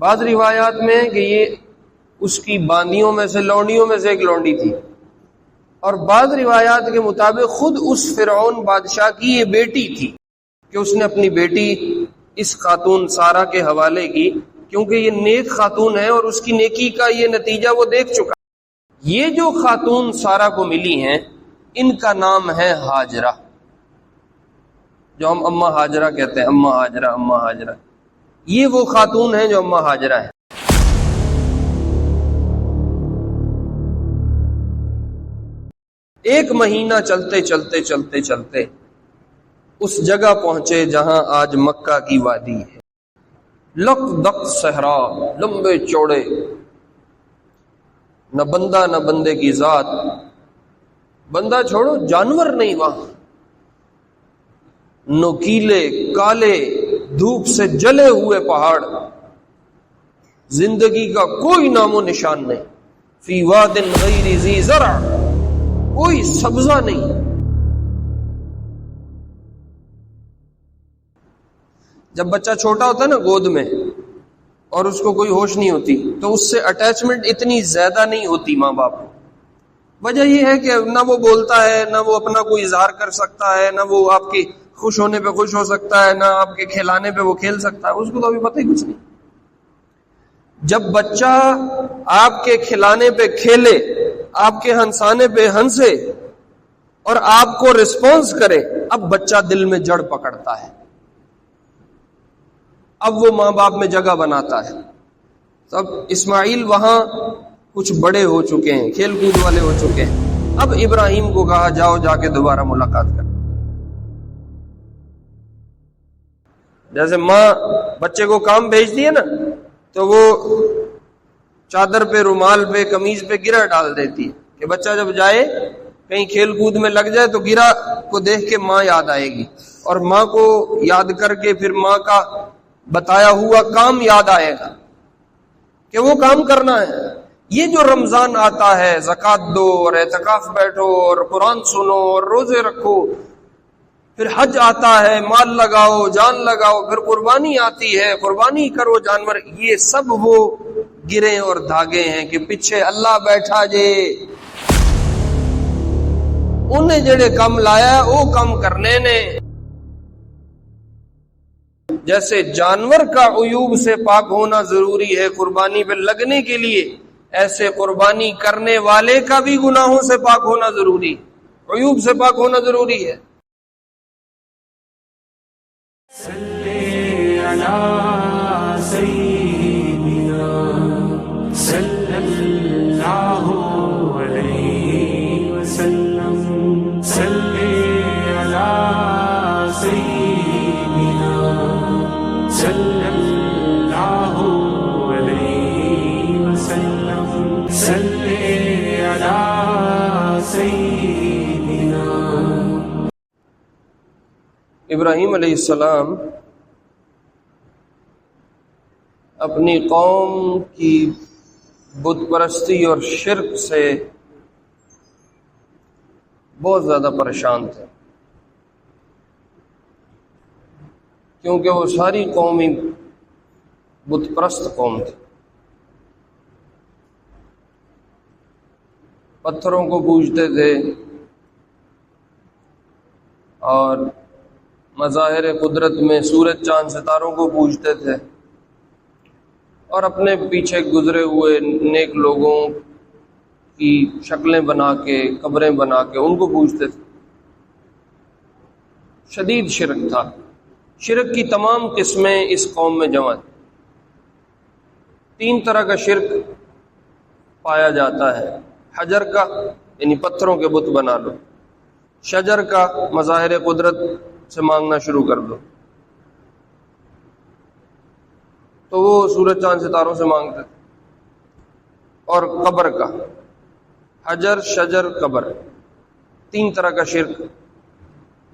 بعض روایات میں کہ یہ اس کی باندیوں میں سے لونڈیوں میں سے ایک لونڈی تھی، اور بعض روایات کے مطابق خود اس فرعون بادشاہ کی یہ بیٹی تھی کہ اس نے اپنی بیٹی اس خاتون سارہ کے حوالے کی، کیونکہ یہ نیک خاتون ہے اور اس کی نیکی کا یہ نتیجہ وہ دیکھ چکا۔ یہ جو خاتون سارہ کو ملی ہیں ان کا نام ہے ہاجرہ، جو ہم اماں ہاجرہ کہتے ہیں، اماں ہاجرہ، اماں ہاجرہ، یہ وہ خاتون ہیں جو اماں ہاجرہ ہیں۔ ایک مہینہ چلتے چلتے چلتے چلتے اس جگہ پہنچے جہاں آج مکہ کی وادی ہے، لق دق صحرا، لمبے چوڑے، نہ بندہ نہ بندے کی ذات، بندہ چھوڑو جانور نہیں وہاں، نوکیلے کالے دھوپ سے جلے ہوئے پہاڑ، زندگی کا کوئی نام و نشان نہیں، فی واد غیر ذی زرع، کوئی سبزہ نہیں۔ جب بچہ چھوٹا ہوتا ہے نا گود میں اور اس کو کوئی ہوش نہیں ہوتی تو اس سے اٹیچمنٹ اتنی زیادہ نہیں ہوتی ماں باپ کو، وجہ یہ ہے کہ نہ وہ بولتا ہے، نہ وہ اپنا کوئی اظہار کر سکتا ہے، نہ وہ آپ کے خوش ہونے پہ خوش ہو سکتا ہے، نہ آپ کے کھلانے پہ وہ کھیل سکتا ہے، اس کو تو ابھی پتہ ہی کچھ نہیں۔ جب بچہ آپ کے کھلانے پہ کھیلے، آپ کے ہنسانے پہ ہنسے اور آپ کو رسپانس کرے، اب بچہ دل میں جڑ پکڑتا ہے، اب وہ ماں باپ میں جگہ بناتا ہے۔ تب اسماعیل وہاں کچھ بڑے ہو چکے ہیں، کھیل کود والے ہو چکے ہیں، اب ابراہیم کو کہا جاؤ جا کے دوبارہ ملاقات کر۔ جیسے ماں بچے کو کام بھیجتی ہے نا تو وہ چادر پہ، رومال پہ، قمیض پہ گرہ ڈال دیتی ہے کہ بچہ جب جائے کہیں کھیل کود میں لگ جائے تو گرہ کو دیکھ کے ماں یاد آئے گی، اور ماں کو یاد کر کے پھر ماں کا بتایا ہوا کام یاد آئے گا کہ وہ کام کرنا ہے۔ یہ جو رمضان آتا ہے، زکوٰۃ دو اور اعتکاف بیٹھو اور قرآن سنو اور روزے رکھو، پھر حج آتا ہے، مال لگاؤ، جان لگاؤ، پھر قربانی آتی ہے، قربانی کرو جانور، یہ سب وہ گرے اور دھاگے ہیں کہ پیچھے اللہ بیٹھا جے، انہیں جڑے کم لایا وہ کم کرنے نے۔ جیسے جانور کا عیوب سے پاک ہونا ضروری ہے قربانی پہ لگنے کے لیے، ایسے قربانی کرنے والے کا بھی گناہوں سے پاک ہونا ضروری، عیوب سے پاک ہونا ضروری ہے۔ صلی علی سیدنا صلی اللہ علیہ وسلم، صلی علی سیدنا صلی اللہ علیہ وسلم، صلی علی سیدنا۔ ابراہیم علیہ السلام اپنی قوم کی بت پرستی اور شرک سے بہت زیادہ پریشان تھے، کیونکہ وہ ساری قوم ہی بت پرست قوم تھی، پتھروں کو پوجتے تھے اور مظاہر قدرت میں سورج چاند ستاروں کو پوجتے تھے، اور اپنے پیچھے گزرے ہوئے نیک لوگوں کی شکلیں بنا کے، قبریں بنا کے ان کو پوجتے تھے۔ شدید شرک تھا، شرک کی تمام قسمیں اس قوم میں جمع تھیں۔ 3 طرح کا شرک پایا جاتا ہے، حجر کا یعنی پتھروں کے بت بنا لو، شجر کا مظاہر قدرت سے مانگنا شروع کر دو، تو وہ سورج چاند ستاروں سے مانگتے تھے، اور قبر کا، حجر شجر قبر، 3 طرح کا شرک۔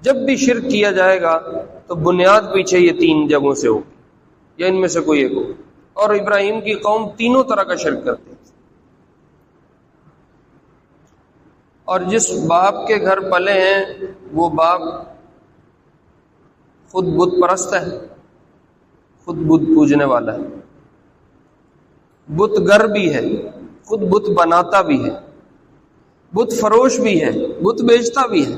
جب بھی شرک کیا جائے گا تو بنیاد پیچھے یہ 3 جگہوں سے ہوگی، یا ان میں سے کوئی ایک ہوگی، اور ابراہیم کی قوم تینوں طرح کا شرک کرتی تھی۔ اور جس باپ کے گھر پلے ہیں وہ باپ خود بت پرست ہے، خود بت پوجنے والا ہے، بت گر بھی ہے، خود بت بناتا بھی ہے، بت فروش بھی ہے، بت بیچتا بھی ہے،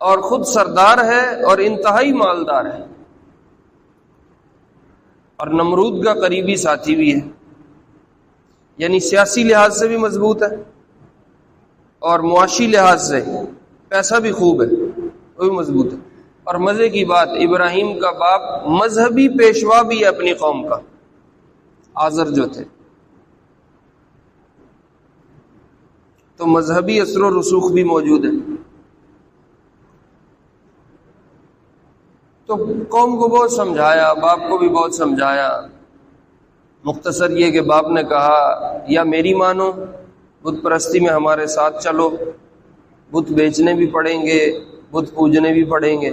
اور خود سردار ہے اور انتہائی مالدار ہے، اور نمرود کا قریبی ساتھی بھی ہے، یعنی سیاسی لحاظ سے بھی مضبوط ہے اور معاشی لحاظ سے پیسہ بھی خوب ہے، وہ بھی مضبوط ہے۔ اور مزے کی بات، ابراہیم کا باپ مذہبی پیشوا بھی ہے اپنی قوم کا، آزر جو تھے، تو مذہبی اثر و رسوخ بھی موجود ہے۔ تو قوم کو بہت سمجھایا، باپ کو بھی بہت سمجھایا۔ مختصر یہ کہ باپ نے کہا یا میری مانو، بت پرستی میں ہمارے ساتھ چلو، بت بیچنے بھی پڑیں گے، بت پوجنے بھی پڑیں گے،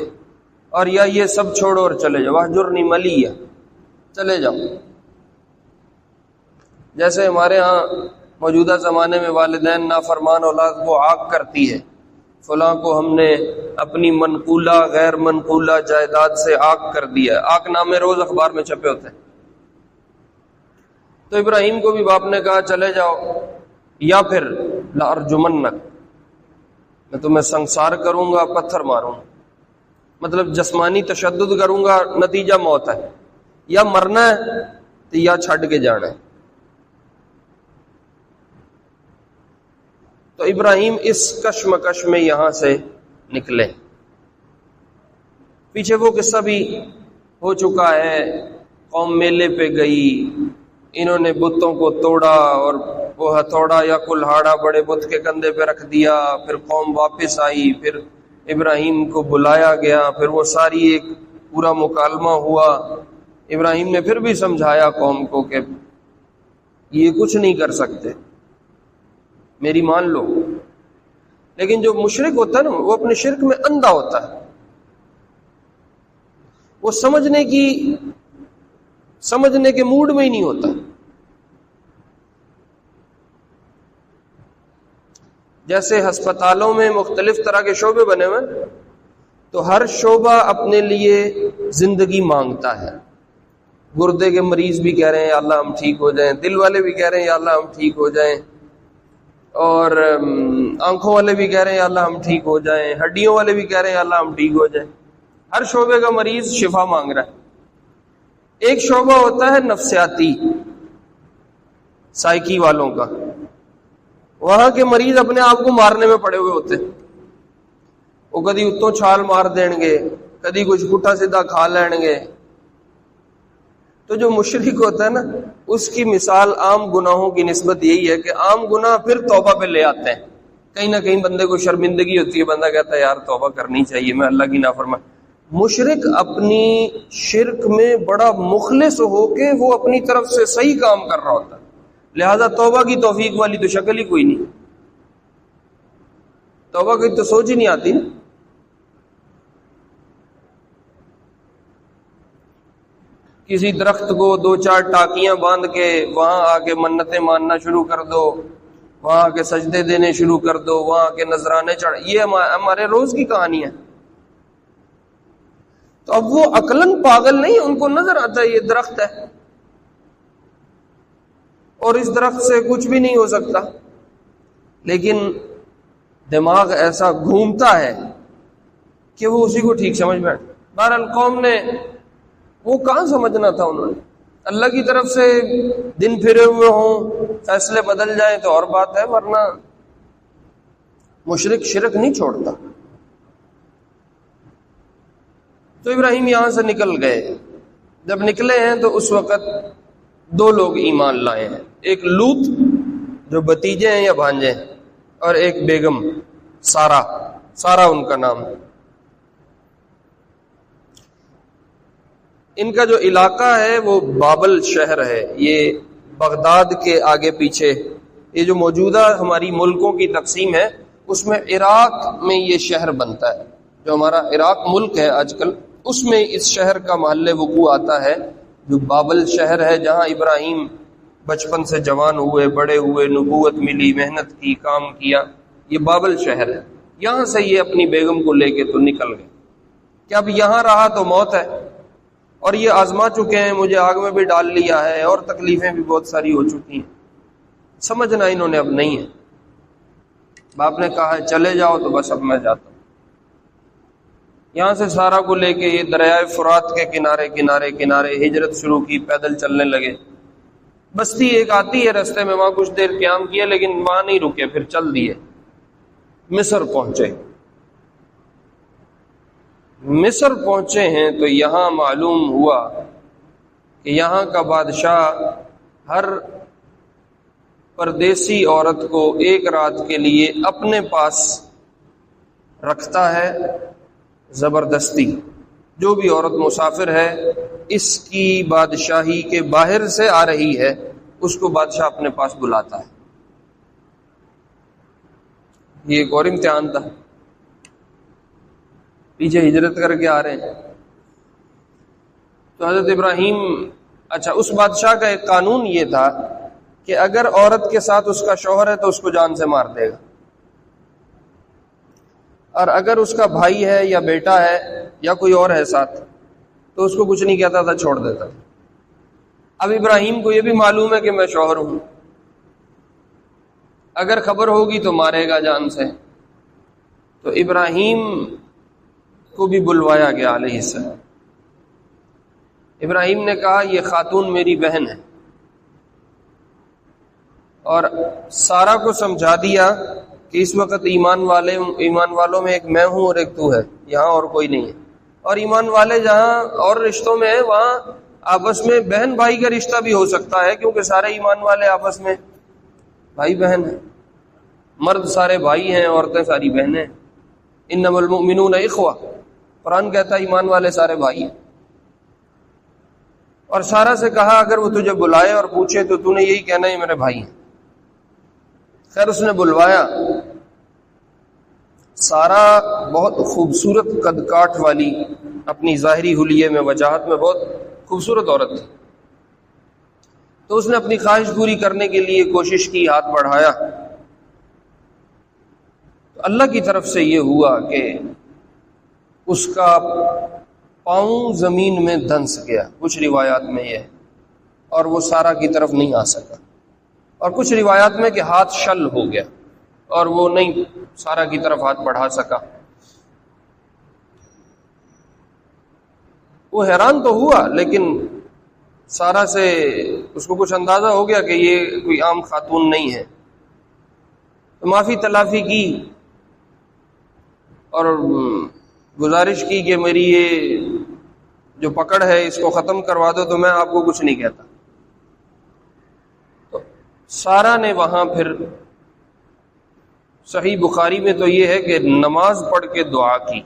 اور یا یہ سب چھوڑو اور چلے جاؤ، وَاحْجُرْنِی مَلِیًّا، چلے جاؤ۔ جیسے ہمارے ہاں موجودہ زمانے میں والدین نافرمان اولاد کو عاق کرتی ہے، فلاں کو ہم نے اپنی منقولہ غیر منقولہ جائیداد سے عاق کر دیا، عاق نامے روز اخبار میں چھپے ہوتے ہیں۔ تو ابراہیم کو بھی باپ نے کہا چلے جاؤ، یا پھر لَأَرْجُمَنَّكَ، میں تمہیں سنسار کروں گا، پتھر ماروں گا، مطلب جسمانی تشدد کروں گا، نتیجہ موت ہے، یا مرنا ہے تو یا چھڈ کے جانا ہے۔ تو ابراہیم اس کشمکش میں یہاں سے نکلے۔ پیچھے وہ قصہ بھی ہو چکا ہے، قوم میلے پہ گئی، انہوں نے بتوں کو توڑا اور وہ ہتھوڑا یا کلہاڑا بڑے بت کے کندھے پہ رکھ دیا، پھر قوم واپس آئی، پھر ابراہیم کو بلایا گیا، پھر وہ ساری ایک پورا مکالمہ ہوا۔ ابراہیم نے پھر بھی سمجھایا قوم کو کہ یہ کچھ نہیں کر سکتے، میری مان لو۔ لیکن جو مشرک ہوتا ہے نا، وہ اپنے شرک میں اندھا ہوتا ہے، وہ سمجھنے کے موڈ میں ہی نہیں ہوتا۔ جیسے ہسپتالوں میں مختلف طرح کے شعبے بنے ہوئے، تو ہر شعبہ اپنے لیے زندگی مانگتا ہے۔ گردے کے مریض بھی کہہ رہے ہیں یا اللہ ہم ٹھیک ہو جائیں، دل والے بھی کہہ رہے ہیں یا اللہ ہم ٹھیک ہو جائیں، اور آنکھوں والے بھی کہہ رہے ہیں یا اللہ ہم ٹھیک ہو جائیں، ہڈیوں والے بھی کہہ رہے ہیں یا اللہ ہم ٹھیک ہو جائیں۔ ہر شعبے کا مریض شفا مانگ رہا ہے۔ ایک شعبہ ہوتا ہے نفسیاتی، سائیکی والوں کا، وہاں کے مریض اپنے آپ کو مارنے میں پڑے ہوئے ہوتے ہیں، وہ کدی اتوں چھال مار دیں گے، کدی کچھ پٹھا سیدھا کھا لیں گے۔ تو جو مشرک ہوتا ہے نا، اس کی مثال عام گناہوں کی نسبت یہی ہے کہ عام گناہ پھر توبہ پہ لے آتے ہیں، کہیں نہ کہیں بندے کو شرمندگی ہوتی ہے، بندہ کہتا ہے یار توبہ کرنی چاہیے، میں اللہ کی نافرمان۔ مشرک اپنی شرک میں بڑا مخلص ہو کے وہ اپنی طرف سے صحیح کام کر رہا ہوتا ہے، لہذا توبہ کی توفیق والی تو شکل ہی کوئی نہیں، توبہ کی تو سوچ ہی نہیں آتی نا۔ کسی درخت کو دو چار ٹاکیاں باندھ کے وہاں آ کے منتیں ماننا شروع کر دو، وہاں آ کے سجدے دینے شروع کر دو، وہاں آ کے نذرانے چڑھ، یہ ہمارے روز کی کہانی ہے۔ تو اب وہ عقلاً پاگل نہیں، ان کو نظر آتا ہے یہ درخت ہے اور اس درخت سے کچھ بھی نہیں ہو سکتا، لیکن دماغ ایسا گھومتا ہے کہ وہ اسی کو ٹھیک سمجھ بیٹھ۔ بہرحال قوم نے وہ کہاں سمجھنا تھا، انہوں نے اللہ کی طرف سے دن پھرے ہوئے ہوں، فیصلے بدل جائیں تو اور بات ہے، ورنہ مشرک شرک نہیں چھوڑتا۔ تو ابراہیم یہاں سے نکل گئے، جب نکلے ہیں تو اس وقت دو لوگ ایمان لائے ہیں، ایک لوط جو بھتیجے ہیں یا بھانجے ہیں، اور ایک بیگم سارا ان کا نام ہے۔ ان کا جو علاقہ ہے وہ بابل شہر ہے، یہ بغداد کے آگے پیچھے، یہ جو موجودہ ہماری ملکوں کی تقسیم ہے اس میں عراق میں یہ شہر بنتا ہے، جو ہمارا عراق ملک ہے آج کل، اس میں اس شہر کا محل وقوع آتا ہے جو بابل شہر ہے، جہاں ابراہیم بچپن سے جوان ہوئے، بڑے ہوئے، نبوت ملی، محنت کی، کام کیا، یہ بابل شہر ہے۔ یہاں سے یہ اپنی بیگم کو لے کے تو نکل گئے کہ اب یہاں رہا تو موت ہے، اور یہ آزما چکے ہیں، مجھے آگ میں بھی ڈال لیا ہے اور تکلیفیں بھی بہت ساری ہو چکی ہیں، سمجھنا انہوں نے اب نہیں ہے۔ باپ نے کہا ہے چلے جاؤ، تو بس اب میں جاتا ہوں۔ یہاں سے سارا کو لے کے یہ دریائے فرات کے کنارے کنارے کنارے ہجرت شروع کی، پیدل چلنے لگے۔ بستی ایک آتی ہے رستے میں، وہاں کچھ دیر قیام کیا، لیکن وہاں نہیں رکے، پھر چل دیے، مصر پہنچے۔ مصر پہنچے ہیں تو یہاں معلوم ہوا کہ یہاں کا بادشاہ ہر پردیسی عورت کو ایک رات کے لیے اپنے پاس رکھتا ہے زبردستی۔ جو بھی عورت مسافر ہے، اس کی بادشاہی کے باہر سے آ رہی ہے، اس کو بادشاہ اپنے پاس بلاتا ہے۔ یہ ایک اور امتحان تھا، پیچھے ہجرت کر کے آ رہے ہیں۔ تو حضرت ابراہیم، اچھا اس بادشاہ کا ایک قانون یہ تھا کہ اگر عورت کے ساتھ اس کا شوہر ہے تو اس کو جان سے مار دے گا، اور اگر اس کا بھائی ہے یا بیٹا ہے یا کوئی اور ہے ساتھ تو اس کو کچھ نہیں کہتا تھا، چھوڑ دیتا تھا۔ اب ابراہیم کو یہ بھی معلوم ہے کہ میں شوہر ہوں، اگر خبر ہوگی تو مارے گا جان سے۔ تو ابراہیم کو بھی بلوایا گیا علیہ السلام۔ ابراہیم نے کہا یہ خاتون میری بہن ہے، اور سارا کو سمجھا دیا کہ اس وقت ایمان والوں میں ایک میں ہوں اور ایک تو ہے، یہاں اور کوئی نہیں ہے۔ اور ایمان والے جہاں اور رشتوں میں ہیں، وہاں آپس میں بہن بھائی کا رشتہ بھی ہو سکتا ہے، کیونکہ سارے ایمان والے آپس میں بھائی بہن ہیں، مرد سارے بھائی ہیں، عورتیں ساری بہنیں ہیں۔ انما المؤمنون اخوہ، قرآن کہتا ہے ایمان والے سارے بھائی ہیں۔ اور سارا سے کہا اگر وہ تجھے بلائے اور پوچھے تو تو نے یہی کہنا ہے میرے بھائی ہیں۔ خیر اس نے بلوایا۔ سارا بہت خوبصورت قد کاٹ والی، اپنی ظاہری حلیے میں وجاہت میں بہت خوبصورت عورت تھی، تو اس نے اپنی خواہش پوری کرنے کے لیے کوشش کی، ہاتھ بڑھایا۔ تو اللہ کی طرف سے یہ ہوا کہ اس کا پاؤں زمین میں دھنس گیا، کچھ روایات میں یہ ہے، اور وہ سارا کی طرف نہیں آ سکا، اور کچھ روایات میں کہ ہاتھ شل ہو گیا اور وہ نہیں سارا کی طرف ہاتھ بڑھا سکا۔ وہ حیران تو ہوا، لیکن سارا سے اس کو کچھ اندازہ ہو گیا کہ یہ کوئی عام خاتون نہیں ہے، تو معافی تلافی کی اور گزارش کی کہ میری یہ جو پکڑ ہے اس کو ختم کروا دو، تو میں آپ کو کچھ نہیں کہتا۔ تو سارا نے وہاں پھر، صحیح بخاری میں تو یہ ہے کہ نماز پڑھ کے دعا کی،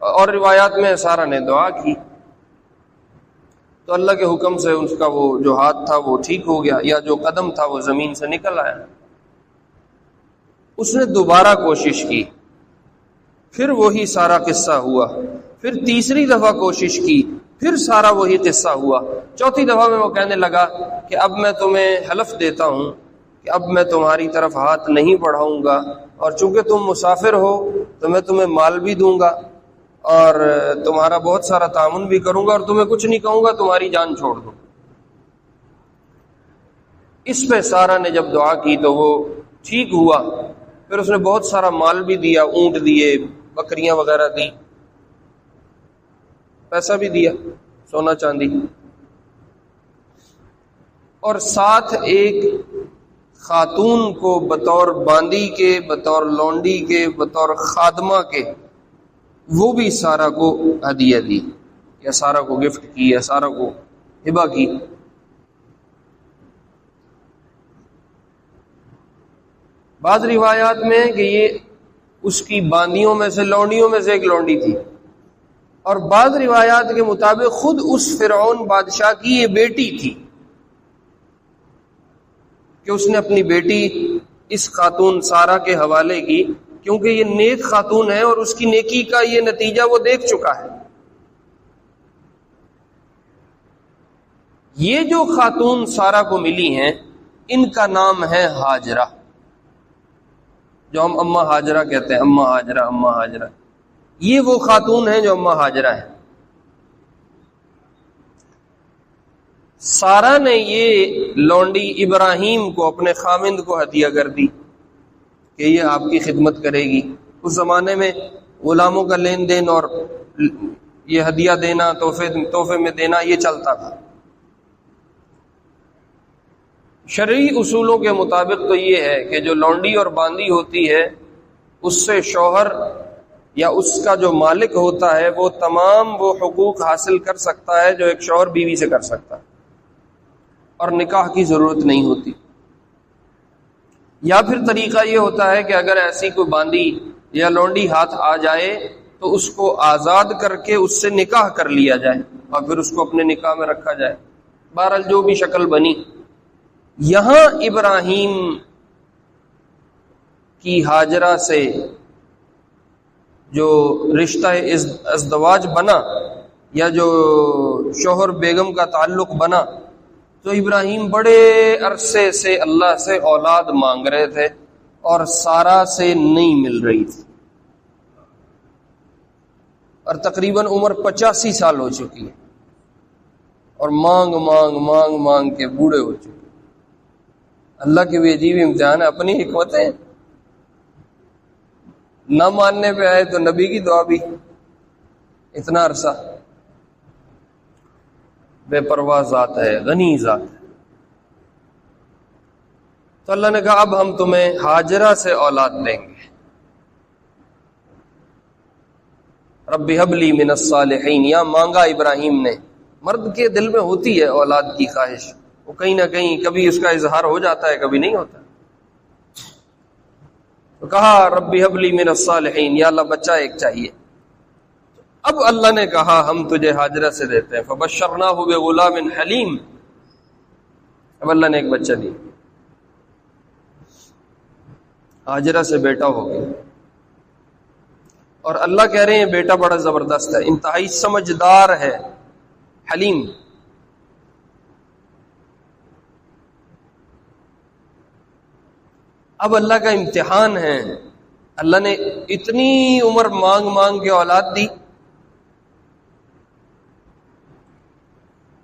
اور روایات میں سارا نے دعا کی، تو اللہ کے حکم سے اس کا وہ جو ہاتھ تھا وہ ٹھیک ہو گیا، یا جو قدم تھا وہ زمین سے نکل آیا۔ اس نے دوبارہ کوشش کی، پھر وہی سارا قصہ ہوا، پھر تیسری دفعہ کوشش کی، پھر سارا وہی قصہ ہوا۔ چوتھی دفعہ میں وہ کہنے لگا کہ اب میں تمہیں حلف دیتا ہوں کہ اب میں تمہاری طرف ہاتھ نہیں بڑھاؤں گا، اور چونکہ تم مسافر ہو تو میں تمہیں مال بھی دوں گا اور تمہارا بہت سارا تعاون بھی کروں گا، اور تمہیں کچھ نہیں کہوں گا، تمہاری جان چھوڑ دوں۔ اس پہ سارا نے جب دعا کی تو وہ ٹھیک ہوا۔ پھر اس نے بہت سارا مال بھی دیا، اونٹ دیے، بکریاں وغیرہ دی، پیسہ بھی دیا، سونا چاندی، اور ساتھ ایک خاتون کو بطور باندی کے، بطور لونڈی کے، بطور خادمہ کے، وہ بھی سارا کو ہدیہ دی، یا سارا کو گفٹ کی، یا سارا کو ہبہ کی۔ بعض روایات میں کہ یہ اس کی باندیوں میں سے، لونڈیوں میں سے ایک لونڈی تھی، اور بعض روایات کے مطابق خود اس فرعون بادشاہ کی یہ بیٹی تھی، کہ اس نے اپنی بیٹی اس خاتون سارا کے حوالے کی، کیونکہ یہ نیک خاتون ہے اور اس کی نیکی کا یہ نتیجہ وہ دیکھ چکا ہے۔ یہ جو خاتون سارا کو ملی ہیں، ان کا نام ہے ہاجرہ، جو ہم اماں ہاجرہ کہتے ہیں، اماں ہاجرہ، اماں ہاجرہ۔ یہ وہ خاتون ہیں جو اماں ہاجرہ ہیں۔ سارا نے یہ لونڈی ابراہیم کو اپنے خامند کو ہدیہ کر دی کہ یہ آپ کی خدمت کرے گی. اس زمانے میں غلاموں کا لین دین اور یہ ہدیہ دینا، تحفے میں دینا، یہ چلتا تھا. شرعی اصولوں کے مطابق تو یہ ہے کہ جو لونڈی اور باندی ہوتی ہے اس سے شوہر یا اس کا جو مالک ہوتا ہے وہ تمام وہ حقوق حاصل کر سکتا ہے جو ایک شوہر بیوی سے کر سکتا ہے، اور نکاح کی ضرورت نہیں ہوتی. یا پھر طریقہ یہ ہوتا ہے کہ اگر ایسی کوئی باندی یا لونڈی ہاتھ آ جائے تو اس کو آزاد کر کے اس سے نکاح کر لیا جائے اور پھر اس کو اپنے نکاح میں رکھا جائے. بہرحال جو بھی شکل بنی. یہاں ابراہیم کی ہاجرہ سے جو رشتہ ازدواج بنا یا جو شوہر بیگم کا تعلق بنا تو ابراہیم بڑے عرصے سے اللہ سے اولاد مانگ رہے تھے اور سارا سے نہیں مل رہی تھی، اور تقریباً عمر 85 سال ہو چکی ہے اور مانگ مانگ مانگ مانگ کے بوڑھے ہو چکے. اللہ کے بھی عجیب امتحان ہے، اپنی حکمتیں. نہ ماننے پہ آئے تو نبی کی دعا بھی اتنا عرصہ. بے پرواہ ذات ہے، غنی ذات ہے. تو اللہ نے کہا اب ہم تمہیں ہاجرہ سے اولاد دیں گے. رب ہب لی من الصالحین، یا مانگا ابراہیم نے. مرد کے دل میں ہوتی ہے اولاد کی خواہش، وہ کہیں نہ کہیں کبھی اس کا اظہار ہو جاتا ہے کبھی نہیں ہوتا. تو کہا رب ہب لی من الصالحین، یا اللہ بچہ ایک چاہیے. اب اللہ نے کہا ہم تجھے ہاجرہ سے دیتے ہیں. فبشرناہ بغلام حلیم، اب اللہ نے ایک بچہ دیا، ہاجرہ سے بیٹا ہو گیا. اور اللہ کہہ رہے ہیں بیٹا بڑا زبردست ہے، انتہائی سمجھدار ہے، حلیم. اب اللہ کا امتحان ہے. اللہ نے اتنی عمر مانگ مانگ کے اولاد دی،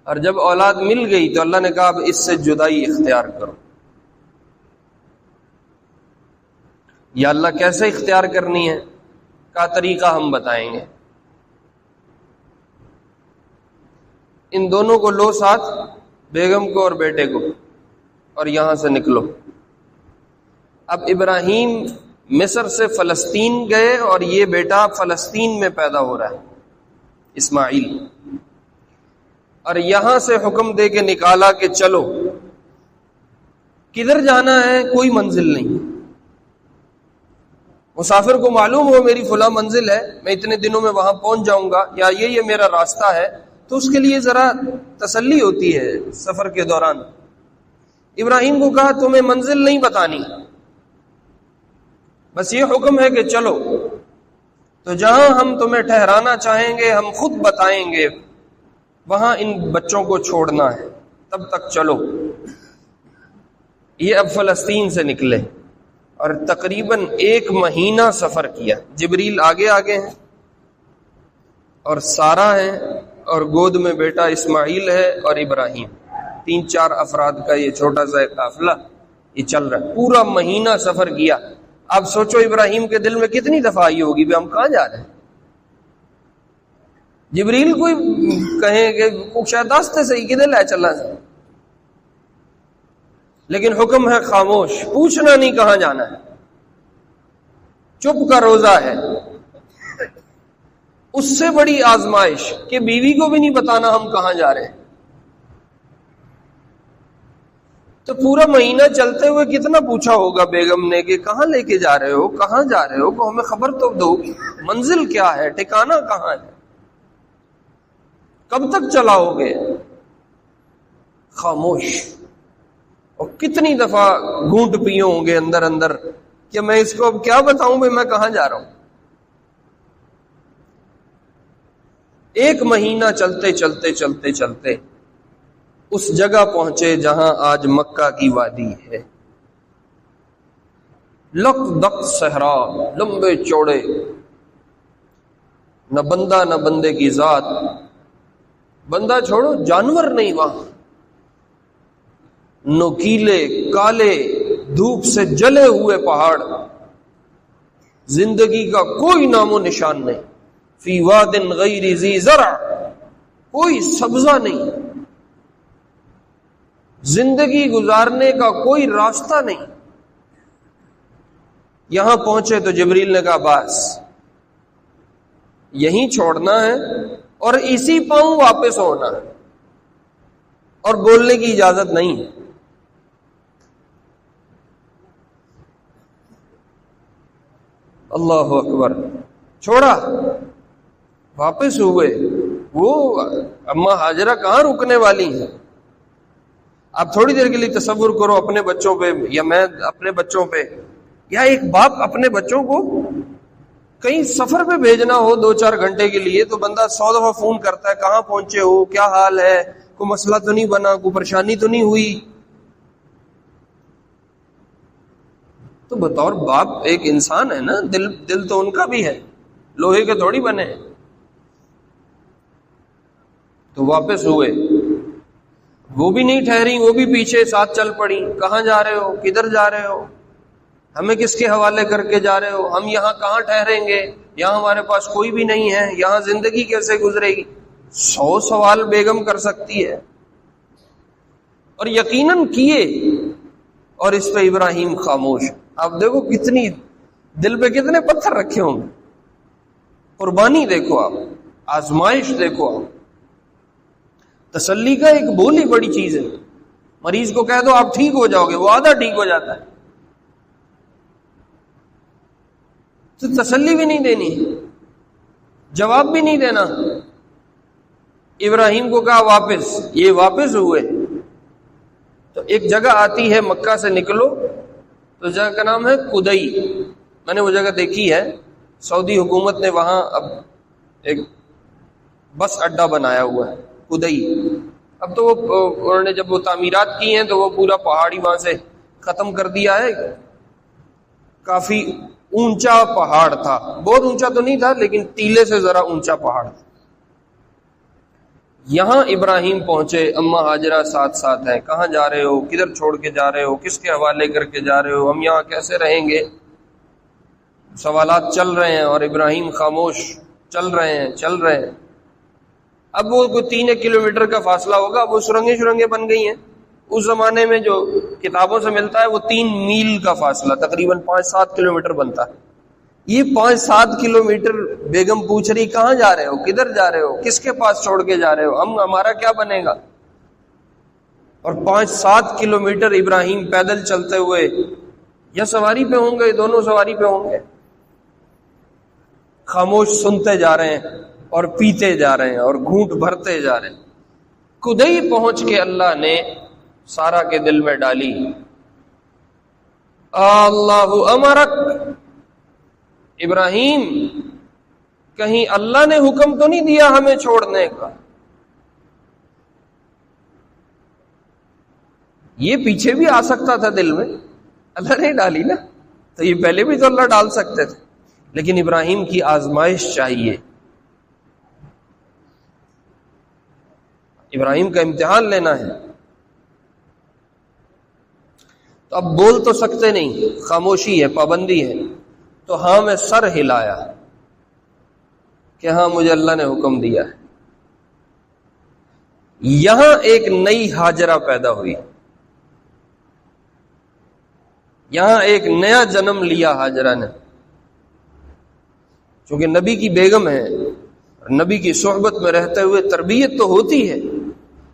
اور جب اولاد مل گئی تو اللہ نے کہا اب اس سے جدائی اختیار کرو. یا اللہ کیسے اختیار کرنی ہے؟ کا طریقہ ہم بتائیں گے. ان دونوں کو لو ساتھ، بیگم کو اور بیٹے کو، اور یہاں سے نکلو. اب ابراہیم مصر سے فلسطین گئے اور یہ بیٹا فلسطین میں پیدا ہو رہا ہے، اسماعیل. اور یہاں سے حکم دے کے نکالا کہ چلو. کدھر جانا ہے کوئی منزل نہیں. مسافر کو معلوم ہو میری فلاں منزل ہے، میں اتنے دنوں میں وہاں پہنچ جاؤں گا، یا یہ میرا راستہ ہے، تو اس کے لیے ذرا تسلی ہوتی ہے سفر کے دوران. ابراہیم کو کہا تمہیں منزل نہیں بتانی، بس یہ حکم ہے کہ چلو. تو جہاں ہم تمہیں ٹھہرانا چاہیں گے ہم خود بتائیں گے، وہاں ان بچوں کو چھوڑنا ہے، تب تک چلو. یہ اب فلسطین سے نکلے اور تقریباً 1 مہینہ سفر کیا. جبریل آگے آگے ہیں اور سارا ہے، اور گود میں بیٹا اسماعیل ہے اور ابراہیم. 3-4 افراد کا یہ چھوٹا سا قافلہ یہ چل رہا ہے. پورا مہینہ سفر کیا. اب سوچو ابراہیم کے دل میں کتنی دفعہ آئی ہوگی بھی ہم کہاں جا رہے ہیں. جبریل کوئی کہیں کہ شاید راستے سے ہی کدھر لے چلا ہے، لیکن حکم ہے خاموش، پوچھنا نہیں کہاں جانا ہے، چپ کا روزہ ہے. اس سے بڑی آزمائش کہ بیوی کو بھی نہیں بتانا ہم کہاں جا رہے ہیں. تو پورا مہینہ چلتے ہوئے کتنا پوچھا ہوگا بیگم نے کہ کہاں لے کے جا رہے ہو، کہاں جا رہے ہو، ہمیں خبر تو دو، منزل کیا ہے، ٹھکانہ کہاں ہے، کب تک چلاؤ گے. خاموش. اور کتنی دفعہ گھونٹ پیے ہوں گے اندر اندر کہ میں اس کو اب کیا بتاؤں بھائی میں کہاں جا رہا ہوں. 1 مہینہ چلتے چلتے چلتے چلتے اس جگہ پہنچے جہاں آج مکہ کی وادی ہے. لق دق صحرا، لمبے چوڑے، نہ بندہ نہ بندے کی ذات. بندہ چھوڑو، جانور نہیں وہاں، نوکیلے کالے دھوپ سے جلے ہوئے پہاڑ، زندگی کا کوئی نام و نشان نہیں، فی واد غیر ذی زرع، کوئی سبزہ نہیں، زندگی گزارنے کا کوئی راستہ نہیں۔ یہاں پہنچے تو جبریل نے کہا بس یہیں چھوڑنا ہے اور اسی پاؤں واپس ہونا ہے، اور بولنے کی اجازت نہیں ہے۔ اللہ اکبر، چھوڑا، واپس ہوئے۔ وہ اما ہاجرہ کہاں رکنے والی ہیں؟ آپ تھوڑی دیر کے لیے تصور کرو اپنے بچوں پہ، یا میں اپنے بچوں پہ، یا ایک باپ اپنے بچوں کو کہیں سفر پہ بھیجنا ہو 2-4 گھنٹے کے لیے، تو بندہ 100 دفعہ فون کرتا ہے، کہاں پہنچے ہو، کیا حال ہے، کوئی مسئلہ تو نہیں بنا، کوئی پریشانی تو نہیں ہوئی۔ تو بطور باپ ایک انسان ہے نا، دل تو ان کا بھی ہے، لوہے کے تھوڑی بنے ہیں۔ تو واپس ہوئے، وہ بھی نہیں ٹھہری، وہ بھی پیچھے ساتھ چل پڑی۔ کہاں جا رہے ہو، کدھر جا رہے ہو، ہمیں کس کے حوالے کر کے جا رہے ہو، ہم یہاں کہاں ٹھہریں گے، یہاں ہمارے پاس کوئی بھی نہیں ہے، یہاں زندگی کیسے گزرے گی؟ 100 سوال بیگم کر سکتی ہے، اور یقیناً کیے، اور اس پہ ابراہیم خاموش۔ آپ دیکھو کتنی دل پہ کتنے پتھر رکھے ہوں گے، قربانی دیکھو آپ، آزمائش دیکھو آپ۔ تسلی کا ایک بولی بڑی چیز ہے۔ مریض کو کہہ دو آپ ٹھیک ہو جاؤ گے، وہ آدھا ٹھیک ہو جاتا ہے، تو تسلی بھی نہیں دینی، جواب بھی نہیں دینا۔ ابراہیم کو کہا واپس، یہ واپس ہوئے۔ تو ایک جگہ آتی ہے، مکہ سے نکلو تو جگہ کا نام ہے قدئی۔ میں نے وہ جگہ دیکھی ہے، سعودی حکومت نے وہاں اب ایک بس اڈا بنایا ہوا ہے، قدئی۔ اب تو وہ انہوں نے جب وہ تعمیرات کی ہیں تو وہ پورا پہاڑی وہاں سے ختم کر دیا ہے۔ کافی اونچا پہاڑ تھا، بہت اونچا تو نہیں تھا لیکن ٹیلے سے ذرا اونچا پہاڑ تھا۔ یہاں ابراہیم پہنچے، اما ہاجرہ ساتھ ساتھ ہیں۔ کہاں جا رہے ہو، کدھر چھوڑ کے جا رہے ہو، کس کے حوالے کر کے جا رہے ہو، ہم یہاں کیسے رہیں گے؟ سوالات چل رہے ہیں اور ابراہیم خاموش، چل رہے ہیں۔ اب وہ کوئی 3 کلومیٹر کا فاصلہ ہوگا، اب وہ سرنگیں بن گئی ہیں۔ اس زمانے میں جو کتابوں سے ملتا ہے وہ 3 میل کا فاصلہ، تقریباً 5-7 کلومیٹر بنتا ہے۔ یہ 5-7 کلومیٹر بیگم پوچھ رہی کہاں جا رہے ہو، کدھر جا رہے ہو، کس کے پاس چھوڑ کے جا رہے ہو، ہمارا کیا بنے گا؟ اور 5-7 کلومیٹر ابراہیم پیدل چلتے ہوئے، یا سواری پہ ہوں گے، دونوں سواری پہ ہوں گے، خاموش سنتے جا رہے ہیں اور پیتے جا رہے ہیں اور گھونٹ بھرتے جا رہے ہیں۔ قدئی پہنچ کے اللہ نے سارا کے دل میں ڈالی، اللہ امرک، ابراہیم کہیں اللہ نے حکم تو نہیں دیا ہمیں چھوڑنے کا؟ یہ پیچھے بھی آ سکتا تھا دل میں، اللہ نے ڈالی نا، تو یہ پہلے بھی تو اللہ ڈال سکتے تھے، لیکن ابراہیم کی آزمائش چاہیے، ابراہیم کا امتحان لینا ہے۔ تو اب بول تو سکتے نہیں، خاموشی ہے، پابندی ہے، تو ہاں میں سر ہلایا کہ ہاں مجھے اللہ نے حکم دیا ہے۔ یہاں ایک نئی ہاجرہ پیدا ہوئی، یہاں ایک نیا جنم لیا ہاجرہ نے، چونکہ نبی کی بیگم ہے، نبی کی صحبت میں رہتے ہوئے تربیت تو ہوتی ہے۔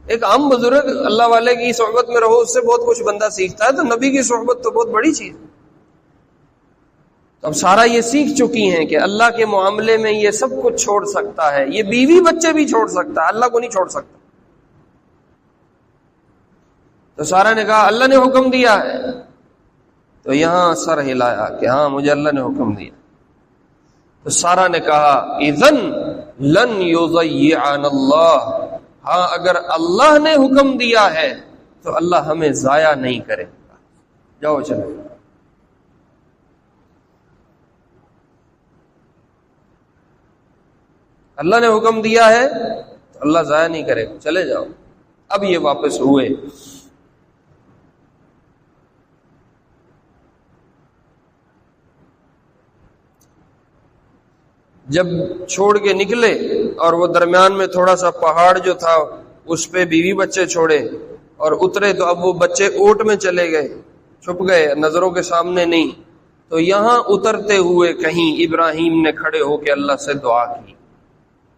ایک عام بزرگ اللہ والے کی صحبت میں رہو، اس سے بہت کچھ بندہ سیکھتا ہے، تو نبی کی صحبت تو بہت بڑی چیز ہے۔ اب سارا یہ سیکھ چکی ہیں کہ اللہ کے معاملے میں یہ سب کچھ چھوڑ سکتا ہے، یہ بیوی بچے بھی چھوڑ سکتا ہے، اللہ کو نہیں چھوڑ سکتا۔ تو سارا نے کہا اللہ نے حکم دیا ہے، تو یہاں سر ہلایا کہ ہاں مجھے اللہ نے حکم دیا۔ تو سارا نے کہا اذن لن یضیعنا اللہ، ہاں اگر اللہ نے حکم دیا ہے تو اللہ ہمیں ضائع نہیں کرے گا، جاؤ چلو۔ اللہ نے حکم دیا ہے تو اللہ ضائع نہیں کرے گا، چلے جاؤ۔ اب یہ واپس ہوئے، جب چھوڑ کے نکلے اور وہ درمیان میں تھوڑا سا پہاڑ جو تھا اس پہ بیوی بچے چھوڑے اور اترے، تو اب وہ بچے اوٹ میں چلے گئے، چھپ گئے، نظروں کے سامنے نہیں. تو یہاں اترتے ہوئے کہیں ابراہیم نے کھڑے ہو کے اللہ سے دعا کی،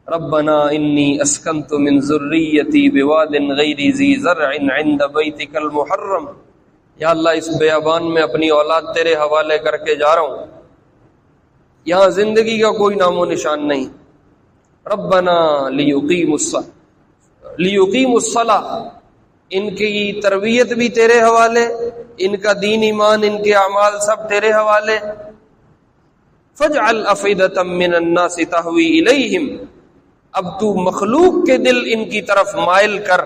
ربنا انی اسکنت من ذریتی بواد غیر ذی زرع عند بیتک المحرم. یا اللہ اس بیابان میں اپنی اولاد تیرے حوالے کر کے جا رہا ہوں، یہاں زندگی کا کوئی نام و نشان نہیں. ربنا لیقیموا الصلاۃ، ان کی تربیت بھی تیرے حوالے، ان کا دین ایمان ان کے اعمال سب تیرے حوالے. فاجعل افئدۃ من الناس تہوی الیہم، اب تو مخلوق کے دل ان کی طرف مائل کر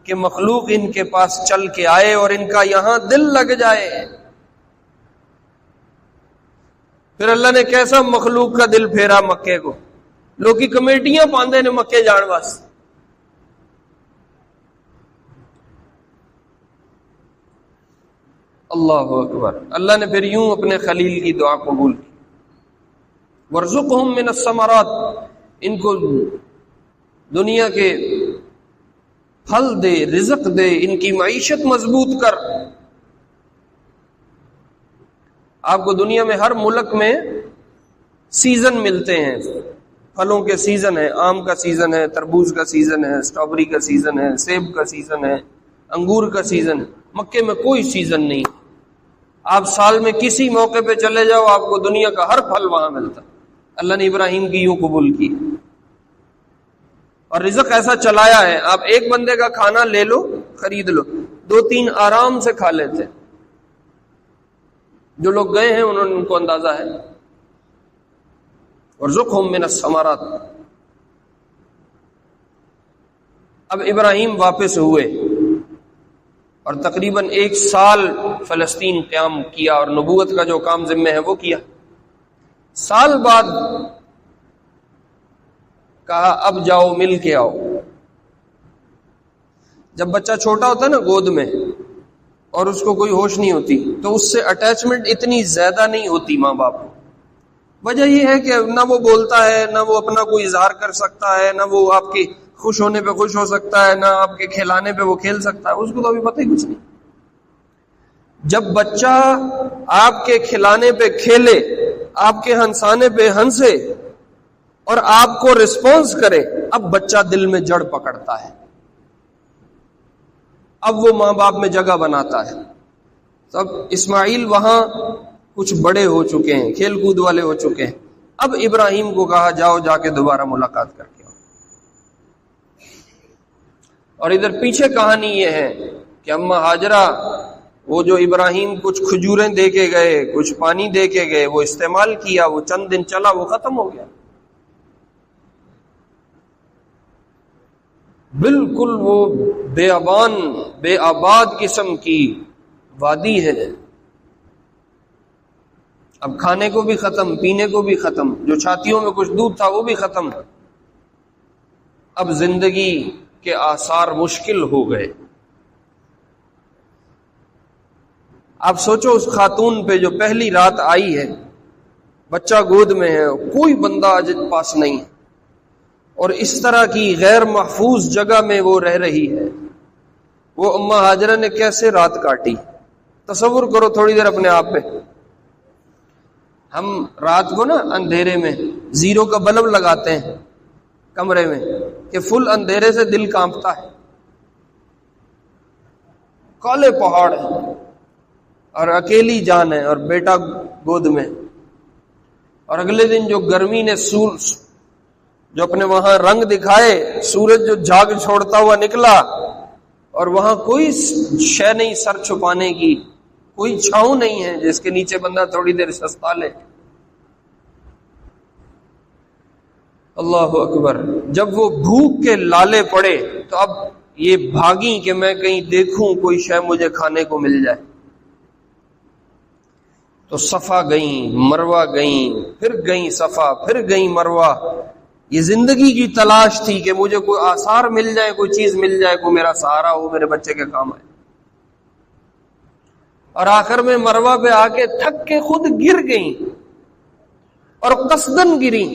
کہ مخلوق ان کے پاس چل کے آئے اور ان کا یہاں دل لگ جائے. پھر اللہ نے کیسا مخلوق کا دل پھیرا مکے کو، لوگ کی کمیٹیاں پاندے نے مکے جان واسطے. اللہ اکبر. اللہ نے پھر یوں اپنے خلیل کی دعا قبول کی، وارزقہم من الثمرات، ان کو دنیا کے پھل دے، رزق دے، ان کی معیشت مضبوط کر. آپ کو دنیا میں ہر ملک میں سیزن ملتے ہیں، پھلوں کے سیزن ہے، آم کا سیزن ہے، تربوز کا سیزن ہے، اسٹرابری کا سیزن ہے، سیب کا سیزن ہے، انگور کا سیزن ہے. مکے میں کوئی سیزن نہیں. آپ سال میں کسی موقع پہ چلے جاؤ، آپ کو دنیا کا ہر پھل وہاں ملتا. اللہ نے ابراہیم کی یوں قبول کی اور رزق ایسا چلایا ہے، آپ ایک بندے کا کھانا لے لو، خرید لو، 2-3 آرام سے کھا لیتے. جو لوگ گئے ہیں ان کو اندازہ ہے. وارزقہم من الثمرات. اب ابراہیم واپس ہوئے اور تقریباً 1 سال فلسطین قیام کیا اور نبوت کا جو کام ذمہ ہے وہ کیا. سال بعد کہا اب جاؤ مل کے آؤ. جب بچہ چھوٹا ہوتا ہے نا گود میں اور اس کو کوئی ہوش نہیں ہوتی تو اس سے اٹیچمنٹ اتنی زیادہ نہیں ہوتی ماں باپ کو. وجہ یہ ہے کہ نہ وہ بولتا ہے، نہ وہ اپنا کوئی اظہار کر سکتا ہے، نہ وہ آپ کے خوش ہونے پہ خوش ہو سکتا ہے، نہ آپ کے کھلانے پہ وہ کھیل سکتا ہے. اس کو تو ابھی پتہ ہی کچھ نہیں. جب بچہ آپ کے کھلانے پہ کھیلے، آپ کے ہنسانے پہ ہنسے اور آپ کو رسپانس کرے، اب بچہ دل میں جڑ پکڑتا ہے، اب وہ ماں باپ میں جگہ بناتا ہے. تب اسماعیل وہاں کچھ بڑے ہو چکے ہیں، کھیل کود والے ہو چکے ہیں. اب ابراہیم کو کہا جاؤ جا کے دوبارہ ملاقات کر کے آؤ. اور ادھر پیچھے کہانی یہ ہے کہ اما ہاجرہ وہ جو ابراہیم کچھ کھجوریں دے کے گئے، کچھ پانی دے کے گئے، وہ استعمال کیا، وہ چند دن چلا، وہ ختم ہو گیا. بالکل وہ بیابان بے آباد قسم کی وادی ہے. اب کھانے کو بھی ختم، پینے کو بھی ختم، جو چھاتیوں میں کچھ دودھ تھا وہ بھی ختم. اب زندگی کے آثار مشکل ہو گئے. آپ سوچو اس خاتون پہ جو پہلی رات آئی ہے، بچہ گود میں ہے، کوئی بندہ آج پاس نہیں ہے، اور اس طرح کی غیر محفوظ جگہ میں وہ رہ رہی ہے. وہ اما ہاجرہ نے کیسے رات کاٹی؟ تصور کرو تھوڑی دیر اپنے آپ پہ. ہم رات کو نا اندھیرے میں 0 کا بلب لگاتے ہیں کمرے میں کہ فل اندھیرے سے دل کانپتا ہے. کالے پہاڑ ہیں اور اکیلی جان ہے اور بیٹا گود میں، اور اگلے دن جو گرمی نے جو اپنے وہاں رنگ دکھائے، سورج جو جھاگ چھوڑتا ہوا نکلا اور وہاں کوئی شے نہیں سر چھپانے کی، کوئی چھاؤں نہیں ہے جس کے نیچے بندہ تھوڑی دیر سستا لے. اللہ اکبر. جب وہ بھوک کے لالے پڑے تو اب یہ بھاگی کہ میں کہیں دیکھوں کوئی شے مجھے کھانے کو مل جائے. تو صفا گئیں، مروہ گئیں، پھر گئیں صفا، پھر گئیں مروہ. یہ زندگی کی تلاش تھی کہ مجھے کوئی آثار مل جائے، کوئی چیز مل جائے، کوئی میرا سہارا ہو، میرے بچے کے کام آئے. اور آخر میں مروہ پہ آ کے تھک کے خود گر گئیں اور قصدن گریں.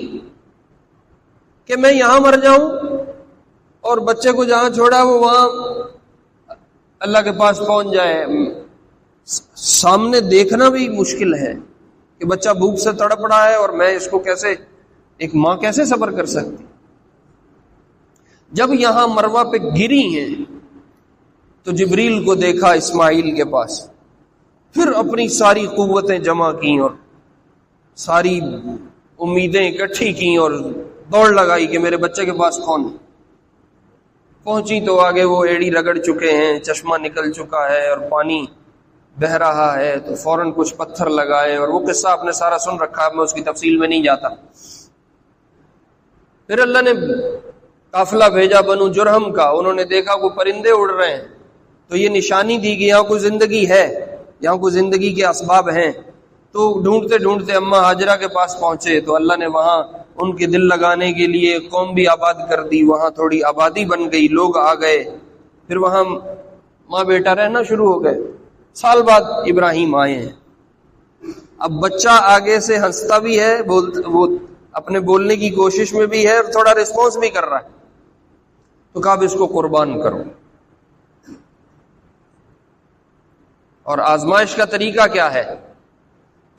کہ میں یہاں مر جاؤں اور بچے کو جہاں چھوڑا وہ وہاں اللہ کے پاس پہنچ جائے. سامنے دیکھنا بھی مشکل ہے کہ بچہ بھوک سے تڑپ رہا ہے اور میں اس کو کیسے، ایک ماں کیسے صبر کر سکتی. جب یہاں مروہ پہ گری ہیں تو جبریل کو دیکھا اسماعیل کے پاس، پھر اپنی ساری قوتیں جمع کی اور ساری امیدیں اکٹھی کی اور دوڑ لگائی کہ میرے بچے کے پاس کون. پہنچی تو آگے وہ ایڑی رگڑ چکے ہیں، چشمہ نکل چکا ہے اور پانی بہ رہا ہے، تو فوراً کچھ پتھر لگائے، اور وہ قصہ آپ نے سارا سن رکھا ہے، میں اس کی تفصیل میں نہیں جاتا. پھر اللہ نے قافلہ بھیجا بنو جرہم کا، انہوں نے دیکھا کوئی پرندے اڑ رہے ہیں تو یہ نشانی دی کہ یہاں کوئی زندگی ہے، یہاں کوئی زندگی کے اسباب ہیں. تو ڈھونڈتے ڈھونڈتے اماں ہاجرہ کے پاس پہنچے تو اللہ نے وہاں ان کے دل لگانے کے لیے قوم بھی آباد کر دی، وہاں تھوڑی آبادی بن گئی، لوگ آ گئے، پھر وہاں ماں بیٹا رہنا شروع ہو گئے. سال بعد ابراہیم آئے ہیں. اب بچہ آگے سے ہنستا بھی ہے، وہ اپنے بولنے کی کوشش میں بھی ہے اور تھوڑا رسپانس بھی کر رہا ہے. تو کہا اب اس کو قربان کرو. اور آزمائش کا طریقہ کیا ہے؟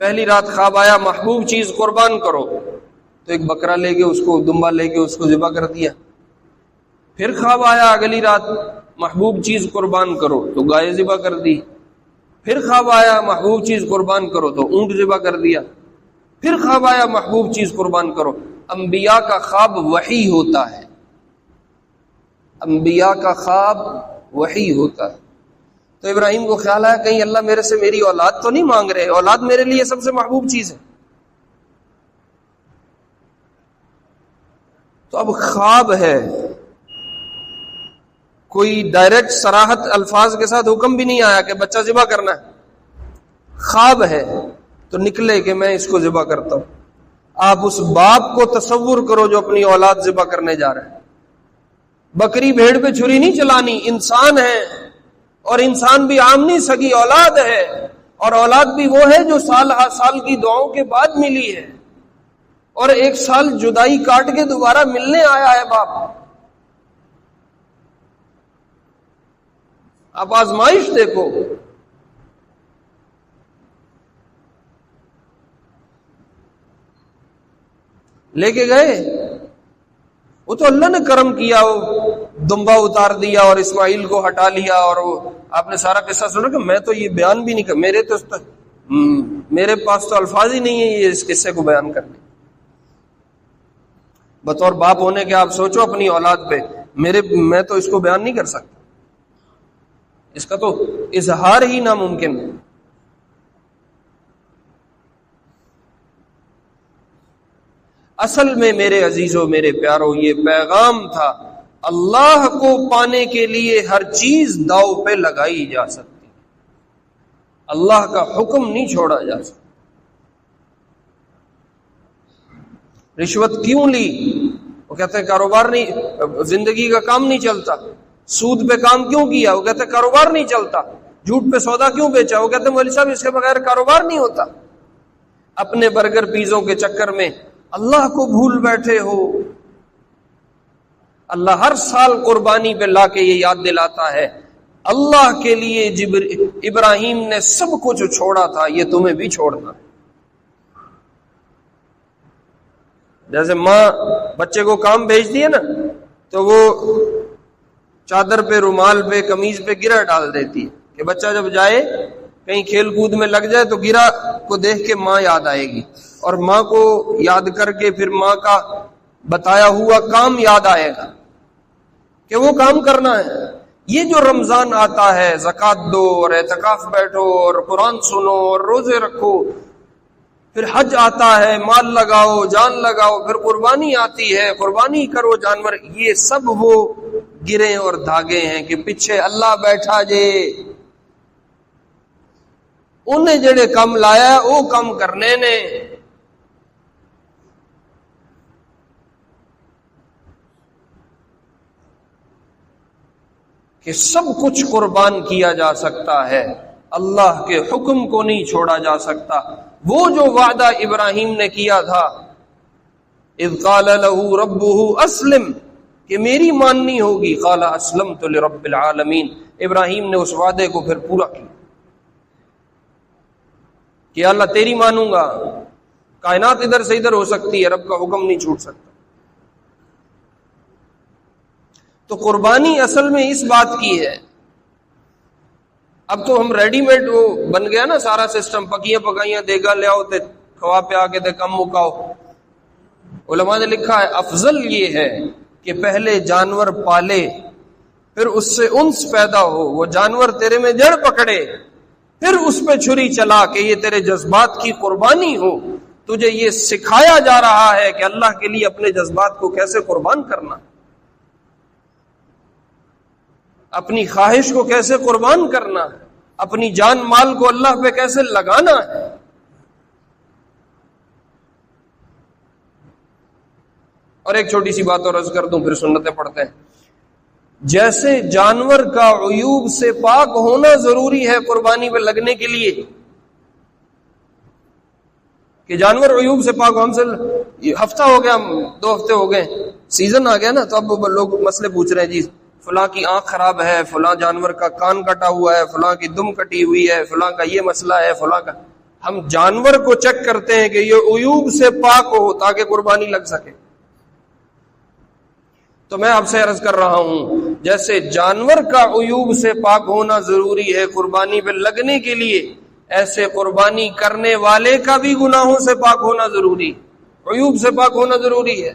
پہلی رات خواب آیا محبوب چیز قربان کرو، تو ایک بکرا لے کے اس کو، دمبا لے کے اس کو ذبح کر دیا. پھر خواب آیا اگلی رات محبوب چیز قربان کرو، تو گائے ذبح کر دی. پھر خواب آیا محبوب چیز قربان کرو، تو اونٹ ذبح کر دیا. پھر خواب آیا محبوب چیز قربان کرو. انبیاء کا خواب وحی ہوتا ہے، انبیاء کا خواب وحی ہوتا ہے. تو ابراہیم کو خیال آیا کہیں اللہ میرے سے میری اولاد تو نہیں مانگ رہے، اولاد میرے لیے سب سے محبوب چیز ہے. تو اب خواب ہے، کوئی ڈائریکٹ صراحت الفاظ کے ساتھ حکم بھی نہیں آیا کہ بچہ ذبح کرنا ہے. خواب ہے تو نکلے کہ میں اس کو ذبح کرتا ہوں. آپ اس باپ کو تصور کرو جو اپنی اولاد ذبح کرنے جا رہا ہے. بکری بھیڑ پہ چھری نہیں چلانی، انسان ہے، اور انسان بھی آمنی سگی اولاد ہے، اور اولاد بھی وہ ہے جو سال ہر سال کی دعاؤں کے بعد ملی ہے، اور ایک سال جدائی کاٹ کے دوبارہ ملنے آیا ہے باپ. آپ آزمائش دیکھو. لے کے گئے، وہ تو اللہ نے کرم کیا، وہ دمبا اتار دیا اور اسماعیل کو ہٹا لیا. اور وہ آپ نے سارا قصہ سنا کہ میں تو یہ بیان بھی نہیں کر، میرے پاس تو الفاظ ہی نہیں ہے یہ اس قصے کو بیان کرنے. بطور باپ ہونے کے آپ سوچو اپنی اولاد پہ، میں تو اس کو بیان نہیں کر سکتا، اس کا تو اظہار ہی ناممکن ہے. اصل میں میرے عزیزوں، میرے پیاروں، یہ پیغام تھا اللہ کو پانے کے لیے ہر چیز داؤ پہ لگائی جا سکتی، اللہ کا حکم نہیں چھوڑا جا سکتا. رشوت کیوں لی؟ وہ کہتے ہیں کاروبار نہیں، زندگی کا کام نہیں چلتا. سود پہ کام کیوں کیا؟ وہ کہتے ہیں کاروبار نہیں چلتا. جھوٹ پہ سودا کیوں بیچا؟ وہ کہتے ہیں مولوی صاحب اس کے بغیر کاروبار نہیں ہوتا. اپنے برگر پیزوں کے چکر میں اللہ کو بھول بیٹھے ہو. اللہ ہر سال قربانی پہ لا کے یہ یاد دلاتا ہے اللہ کے لیے ابراہیم نے سب کچھ چھوڑا تھا، یہ تمہیں بھی چھوڑنا ہے. جیسے ماں بچے کو کام بھیجتی ہے نا تو وہ چادر پہ، رومال پہ، قمیض پہ گرہ ڈال دیتی ہے کہ بچہ جب جائے کہیں کھیل کود میں لگ جائے تو گرہ کو دیکھ کے ماں یاد آئے گی، اور ماں کو یاد کر کے پھر ماں کا بتایا ہوا کام یاد آئے گا کہ وہ کام کرنا ہے. یہ جو رمضان آتا ہے، زکوٰۃ دو اور اعتکاف بیٹھو اور قرآن سنو اور روزے رکھو، پھر حج آتا ہے، مال لگاؤ، جان لگاؤ، پھر قربانی آتی ہے، قربانی کرو جانور. یہ سب وہ گرے اور دھاگے ہیں کہ پیچھے اللہ بیٹھا جے، انہیں جڑے کم لایا وہ کم کرنے نے. کہ سب کچھ قربان کیا جا سکتا ہے، اللہ کے حکم کو نہیں چھوڑا جا سکتا. وہ جو وعدہ ابراہیم نے کیا تھا اذ قال له ربه اسلم، کہ میری ماننی ہوگی، قال اسلمت لرب العالمین، ابراہیم نے اس وعدے کو پھر پورا کیا کہ اللہ تیری مانوں گا، کائنات ادھر سے ادھر ہو سکتی ہے، رب کا حکم نہیں چھوٹ سکتا۔ تو قربانی اصل میں اس بات کی ہے، اب تو ہم ریڈی میڈ وہ بن گیا نا سارا سسٹم، پکیاں پکائیاں دیگا لے آؤ تے کھوا پہ آ کے تے کم مکاؤ۔ علماء نے لکھا ہے افضل یہ ہے کہ پہلے جانور پالے، پھر اس سے انس پیدا ہو، وہ جانور تیرے میں جڑ پکڑے، پھر اس پہ چھری چلا کہ یہ تیرے جذبات کی قربانی ہو۔ تجھے یہ سکھایا جا رہا ہے کہ اللہ کے لیے اپنے جذبات کو کیسے قربان کرنا، اپنی خواہش کو کیسے قربان کرنا ہے، اپنی جان مال کو اللہ پہ کیسے لگانا ہے۔ اور ایک چھوٹی سی بات اور عرض کر دوں، پھر سنتیں پڑھتے ہیں۔ جیسے جانور کا عیوب سے پاک ہونا ضروری ہے قربانی پہ لگنے کے لیے، کہ جانور عیوب سے پاک ہو۔ ہم سے ہفتہ ہو گیا، 2 ہفتے ہو گئے، سیزن آ گیا نا، تو اب لوگ مسئلے پوچھ رہے ہیں، جی فلاں کی آنکھ خراب ہے، فلاں جانور کا کان کٹا ہوا ہے، فلاں کی دم کٹی ہوئی ہے، فلاں کا یہ مسئلہ ہے، فلاں کا۔ ہم جانور کو چیک کرتے ہیں کہ یہ عیوب سے پاک ہو تاکہ قربانی لگ سکے۔ تو میں آپ سے عرض کر رہا ہوں، جیسے جانور کا عیوب سے پاک ہونا ضروری ہے قربانی پہ لگنے کے لیے، ایسے قربانی کرنے والے کا بھی گناہوں سے پاک ہونا ضروری، عیوب سے پاک ہونا ضروری ہے۔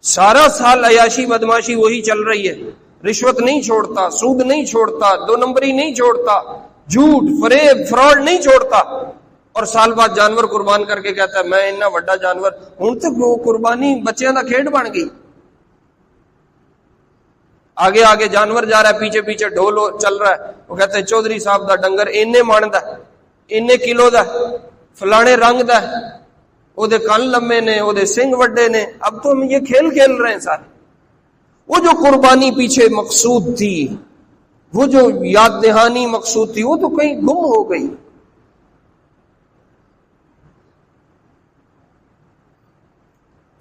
سارا سال عیاشی بدماشی وہی چل رہی ہے، رشوت نہیں چھوڑتا، سود نہیں چھوڑتا، 2 نمبری نہیں چھوڑتا، جھوٹ فریب فراڈ نہیں چھوڑتا، اور سال بعد جانور قربان کر کے کہتا ہے میں اتنا وڈا جانور ہوں۔ تو وہ قربانی بچیاں دا کھیڈ بن گئی، آگے آگے جانور جا رہا ہے، پیچھے پیچھے ڈھول چل رہا ہے، وہ کہتے ہیں چودھری صاحب دا ڈنگر اینے من دا، اینے کلو دا، فلانے رنگ دا، وہ دے کن لمے نے، وہ دے سنگ وڈے نے۔ اب تو ہم یہ کھیل کھیل رہے ہیں سارے۔ وہ جو قربانی پیچھے مقصود تھی، وہ جو یاد دہانی مقصود تھی، وہ تو کہیں گم ہو گئی۔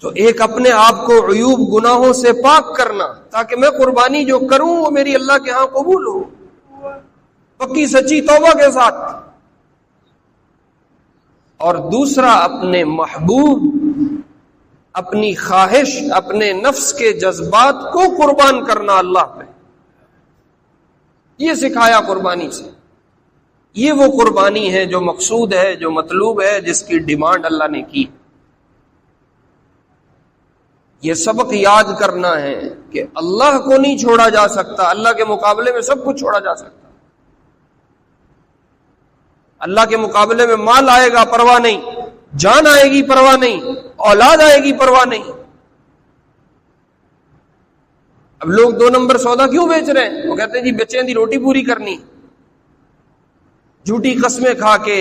تو ایک اپنے آپ کو عیوب گناہوں سے پاک کرنا، تاکہ میں قربانی جو کروں وہ میری اللہ کے ہاں قبول ہو، پکی سچی توبہ کے ساتھ۔ اور دوسرا اپنے محبوب، اپنی خواہش، اپنے نفس کے جذبات کو قربان کرنا اللہ پہ، یہ سکھایا قربانی سے۔ یہ وہ قربانی ہے جو مقصود ہے، جو مطلوب ہے، جس کی ڈیمانڈ اللہ نے کی۔ یہ سبق یاد کرنا ہے کہ اللہ کو نہیں چھوڑا جا سکتا، اللہ کے مقابلے میں سب کچھ چھوڑا جا سکتا۔ اللہ کے مقابلے میں مال آئے گا پرواہ نہیں، جان آئے گی پرواہ نہیں، اولاد آئے گی پرواہ نہیں۔ اب لوگ 2 نمبر سودا کیوں بیچ رہے ہیں؟ وہ کہتے ہیں جی بچوں دی روٹی پوری کرنی، جھوٹی قسمیں کھا کے،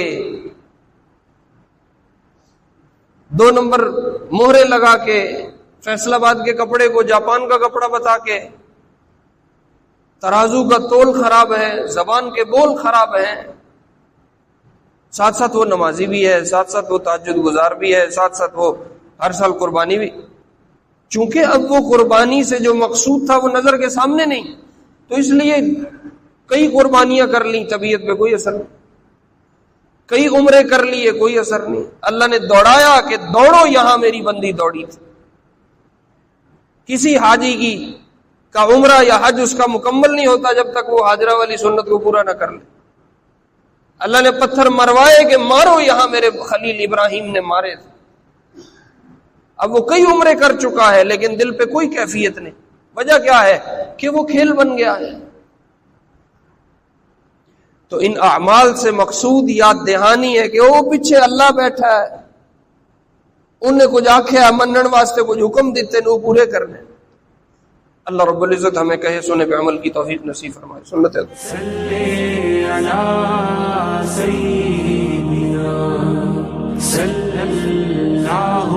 2 نمبر مہرے لگا کے، فیصل آباد کے کپڑے کو جاپان کا کپڑا بتا کے، ترازو کا تول خراب ہے، زبان کے بول خراب ہیں، ساتھ ساتھ وہ نمازی بھی ہے، ساتھ ساتھ وہ تہجد گزار بھی ہے، ساتھ ساتھ وہ ہر سال قربانی بھی۔ چونکہ اب وہ قربانی سے جو مقصود تھا وہ نظر کے سامنے نہیں، تو اس لیے کئی قربانیاں کر لیں، طبیعت پہ کوئی اثر نہیں، کئی عمرے کر لیے، کوئی اثر نہیں۔ اللہ نے دوڑایا کہ دوڑو، یہاں میری بندی دوڑی تھی۔ کسی حاجی کی کا عمرہ یا حج اس کا مکمل نہیں ہوتا جب تک وہ حاجرہ والی سنت کو پورا نہ کر لے۔ اللہ نے پتھر مروائے کہ مارو، یہاں میرے خلیل ابراہیم نے مارے تھے۔ اب وہ کئی عمرے کر چکا ہے لیکن دل پہ کوئی کیفیت نہیں۔ وجہ کیا ہے؟ کہ وہ کھیل بن گیا ہے۔ تو ان اعمال سے مقصود یاد دہانی ہے کہ وہ پیچھے اللہ بیٹھا ہے، انہیں کچھ آکھیا منن واسطے کچھ حکم دیتے نو پورے کرنے۔ اللہ رب العزت ہمیں کہے سنے پہ عمل کی توفیق نصیب فرمائے۔ سنت صلی علی سیدنا صلی اللہ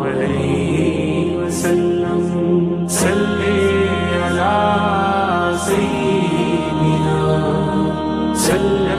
علیہ وسلم، صلی علی سیدنا صلی